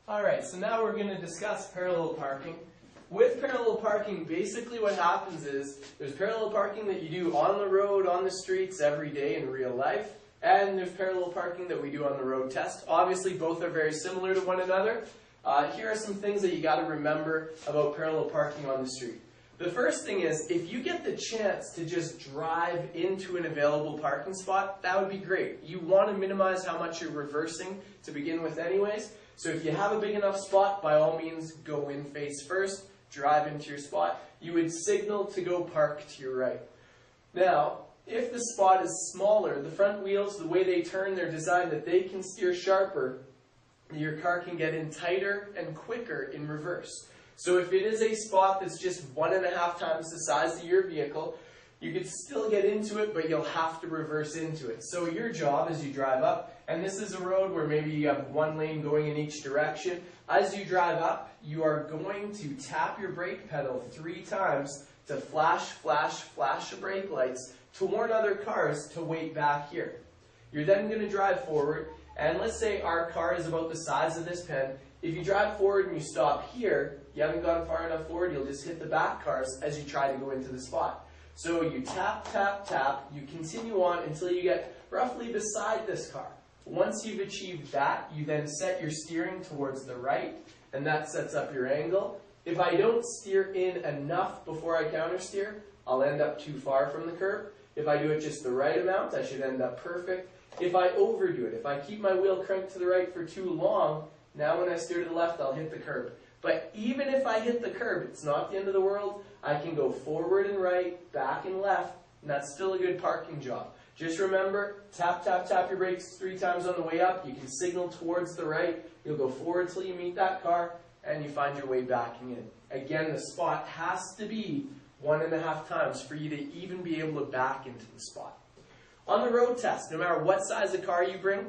Alright, so now we're going to discuss parallel parking. With parallel parking, basically what happens is there's parallel parking that you do on the road, on the streets, every day in real life, and there's parallel parking that we do on the road test. Obviously, both are very similar to one another. Here are some things that you got to remember about parallel parking on the street. The first thing is, if you get the chance to just drive into an available parking spot, that would be great. You want to minimize how much you're reversing to begin with anyways. So if you have a big enough spot, by all means, go in face first, drive into your spot. You would signal to go park to your right. Now, if the spot is smaller, the front wheels, the way they turn, they're designed that they can steer sharper. Your car can get in tighter and quicker in reverse. So if it is a spot that's just 1.5 times the size of your vehicle, you could still get into it, but you'll have to reverse into it. So your job as you drive up, and this is a road where maybe you have one lane going in each direction, as you drive up, you are going to tap your brake pedal 3 times to flash, flash, flash the brake lights to warn other cars to wait back here. You're then going to drive forward, and let's say our car is about the size of this pen. If you drive forward and you stop here, you haven't gone far enough forward, you'll just hit the back cars as you try to go into the spot. So you tap, tap, tap, you continue on until you get roughly beside this car. Once you've achieved that, you then set your steering towards the right, and that sets up your angle. If I don't steer in enough before I countersteer, I'll end up too far from the curb. If I do it just the right amount, I should end up perfect. If I overdo it, if I keep my wheel cranked to the right for too long, now when I steer to the left, I'll hit the curb. But even if I hit the curb, it's not the end of the world. I can go forward and right, back and left, and that's still a good parking job. Just remember, tap, tap, tap your brakes 3 times on the way up. You can signal towards the right. You'll go forward till you meet that car, and you find your way backing in. Again, the spot has to be 1.5 times for you to even be able to back into the spot. On the road test, no matter what size of car you bring,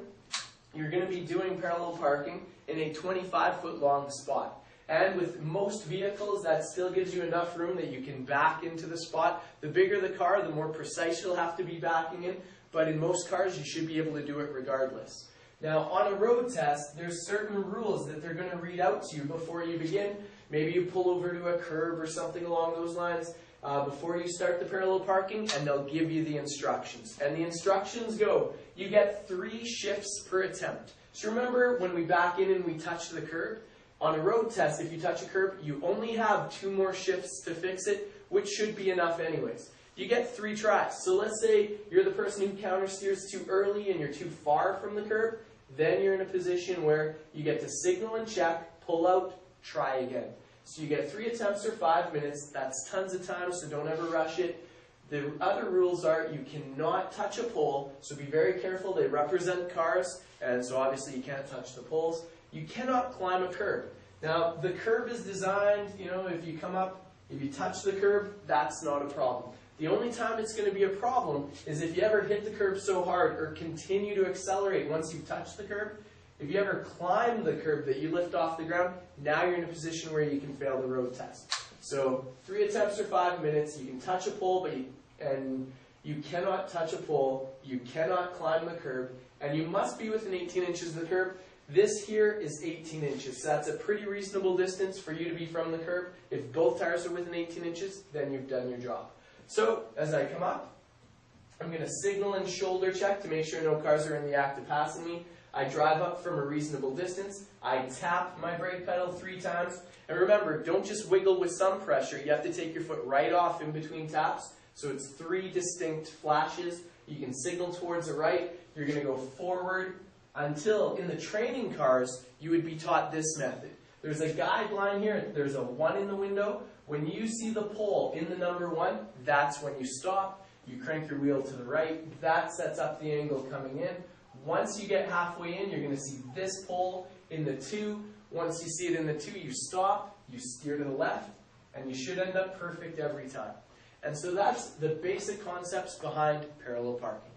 you're going to be doing parallel parking in a 25-foot long spot. And with most vehicles, that still gives you enough room that you can back into the spot. The bigger the car, the more precise you'll have to be backing in. But in most cars, you should be able to do it regardless. Now, on a road test, there's certain rules that they're going to read out to you before you begin. Maybe you pull over to a curb or something along those lines before you start the parallel parking, and they'll give you the instructions. And the instructions go, you get 3 shifts per attempt. So remember when we back in and we touch the curb? On a road test, if you touch a curb, you only have 2 more shifts to fix it, which should be enough anyways. You get 3 tries. So let's say you're the person who countersteers too early and you're too far from the curb, then you're in a position where you get to signal and check, pull out, try again. So you get 3 attempts or 5 minutes. That's tons of time, so don't ever rush it. The other rules are you cannot touch a pole, so be very careful. They represent cars, and so obviously you can't touch the poles. You cannot climb a curb. Now, the curb is designed, if you come up, if you touch the curb, that's not a problem. The only time it's going to be a problem is if you ever hit the curb so hard or continue to accelerate once you've touched the curb. If you ever climb the curb that you lift off the ground, now you're in a position where you can fail the road test. So 3 attempts or 5 minutes, you can touch a pole, and you cannot touch a pole, you cannot climb the curb, and you must be within 18 inches of the curb. This here is 18 inches, so that's a pretty reasonable distance for you to be from the curb. If both tires are within 18 inches, then you've done your job. So, as I come up, I'm going to signal and shoulder check to make sure no cars are in the act of passing me. I drive up from a reasonable distance. I tap my brake pedal 3 times. And remember, don't just wiggle with some pressure. You have to take your foot right off in between taps. So it's 3 distinct flashes. You can signal towards the right. You're going to go forward until, in the training cars, you would be taught this method. There's a guideline here. There's a 1 in the window. When you see the pole in the number 1, that's when you stop. You crank your wheel to the right. That sets up the angle coming in. Once you get halfway in, you're going to see this pole in the 2. Once you see it in the 2, you stop, you steer to the left, and you should end up perfect every time. And so that's the basic concepts behind parallel parking.